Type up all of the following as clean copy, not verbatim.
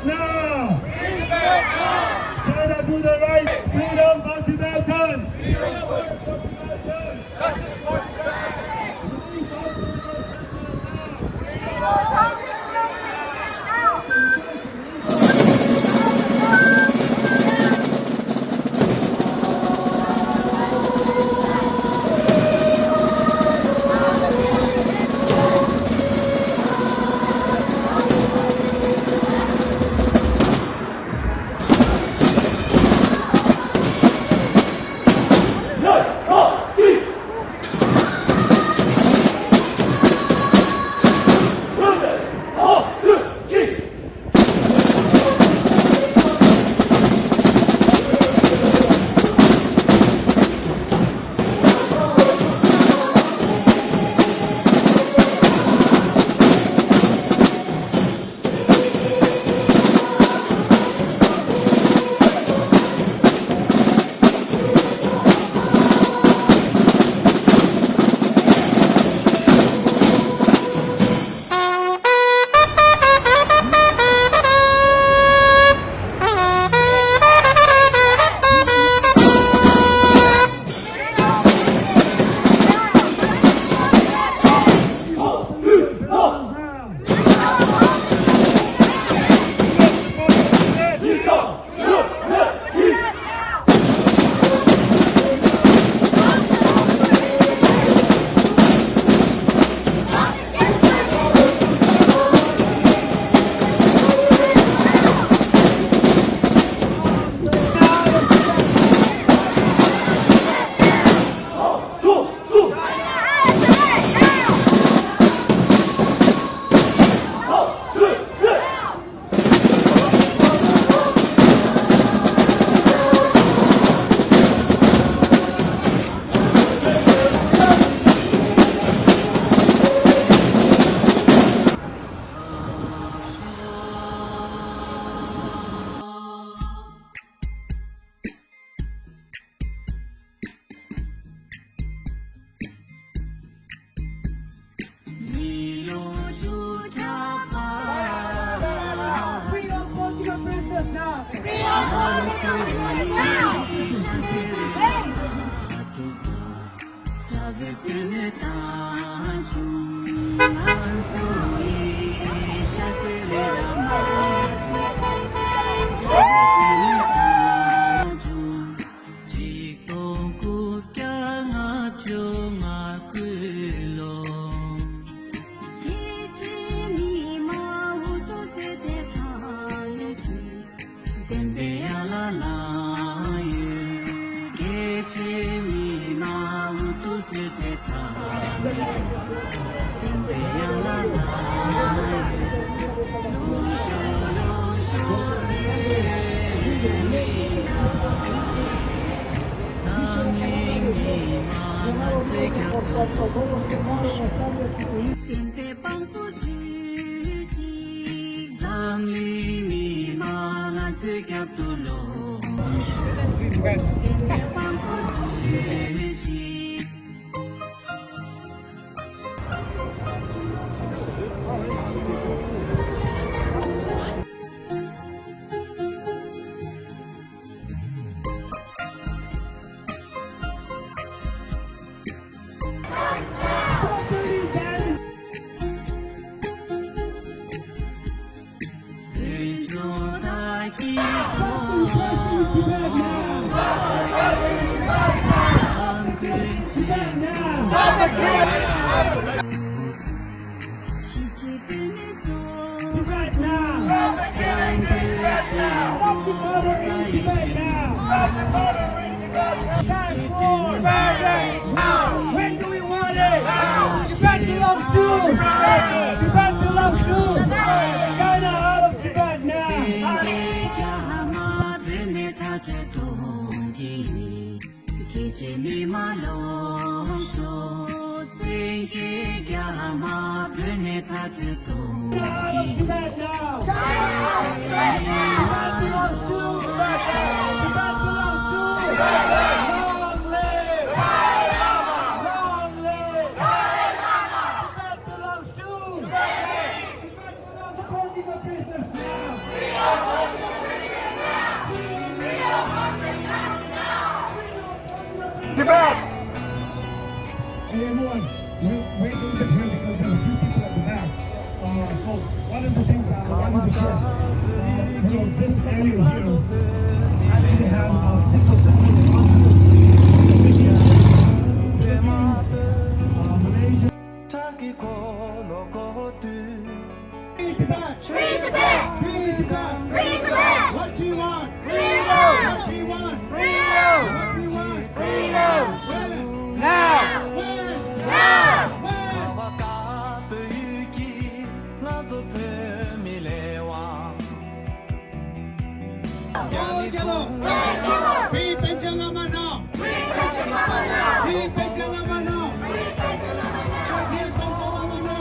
Tibet now! China to the right! Freedom for Tibetans! Justice for Tibetans! When do we want it? Tibet belongs to! Tibet belongs to! China out of Tibet now! Tibet now! Tibet belongs to! Tibet belongs to! Long live! Long live! Tibet belongs to! Tibet belongs to! Tibet belongs to! Tibet! Hey everyone, wait a little bit here because there are a few people at the back. So one of the things I wanted to share, this area here actually has about 6 or 7 councils. Philippines, Malaysia. Free Tibet! Free Tibet! Free Tibet! Free Tibet! What do you want? Freedom! What do you want? Freedom! What do you want? Freedom! When? Now! When? Now! When? All yellow! Free pension naman no! Free pension naman no! Free pension naman no! Yes, ang naman no!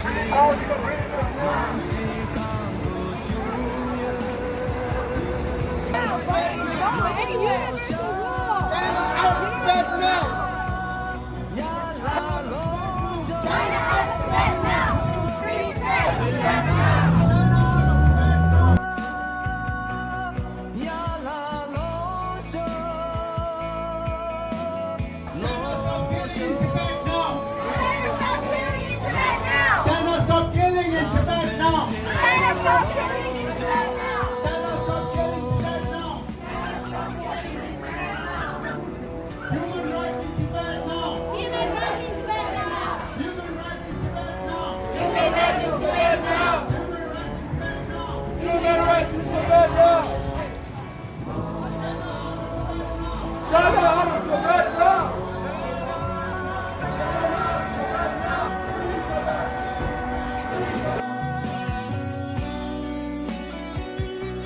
China out of Tibet now! China stop killing in Tibet now! China stop killing in Tibet now! Human rights in Tibet now! Human rights in Tibet now! Human rights in Tibet now! Human rights in Tibet now! Human rights in Tibet now! China out of Tibet now!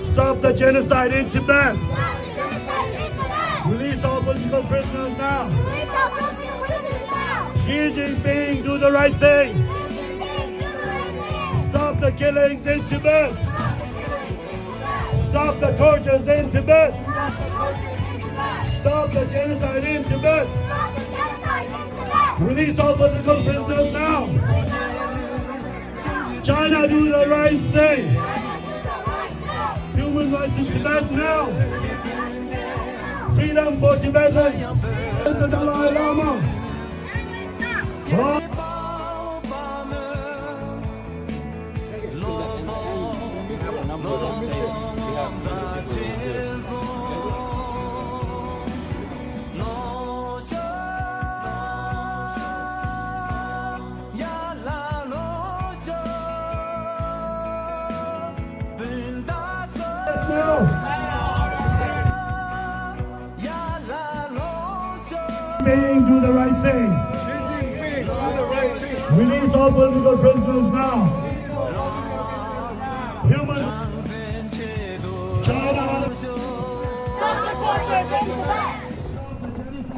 Stop the genocide in Tibet! Stop the genocide in Tibet! Release all political prisoners now! Release all political prisoners now! Xi Jinping, do the right thing! Xi Jinping, do the right thing! Stop the killings in Tibet! Stop the killings in Tibet! Stop the tortures in Tibet! Stop the tortures in Tibet! Stop the genocide in Tibet! Stop the genocide in Tibet! Release all political prisoners now! China, do the right thing! China, do the right thing! Human rights in Tibet now! Freedom for Tibetans! The Dalai Lama! Being do the right thing. Xi Jinping, do the right thing. Release all political prisoners now. Human. China. Stop the tortures in Tibet! Stop the criminals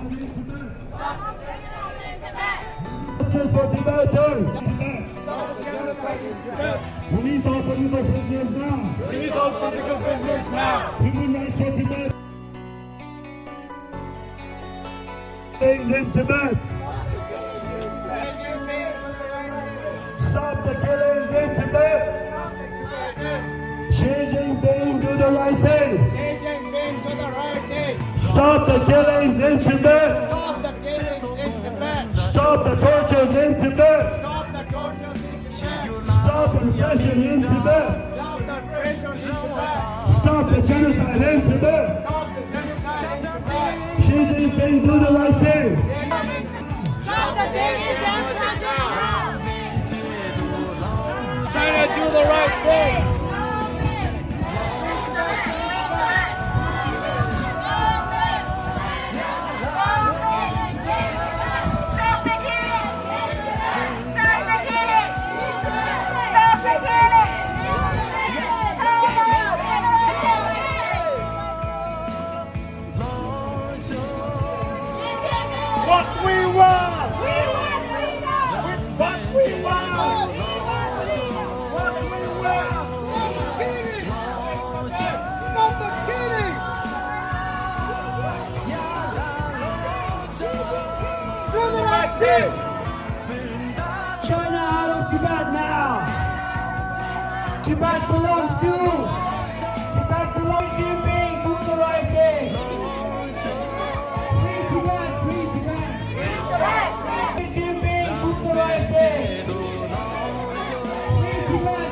in Tibet! Justice for Tibetans. Release all political prisoners now. Release all political prisoners now! Human rights for Tibet. Things in Tibet. Stop the killings in Tibet. Xi Jinping, do the right thing. Xi Jinping, do the right thing! Stop the killings in Tibet. Stop the killings in Tibet! Stop the tortures in Tibet. Stop the tortures in Tibet! Stop the repression in Tibet. Stop the repression in Tibet! Stop the genocide in Tibet. Stop the genocide in Tibet! Xi Jinping, do the right thing. Stop the digging down project! China, do the right thing! Stop the killing! Stop the killing! Stop the killing! What we want! We want freedom! What we want! We want freedom! What we want! Stop the killing! Do the right thing! China out of Tibet now! Tibet belongs to! Tibet belongs to Xi Jinping! Do the right thing! Tibet.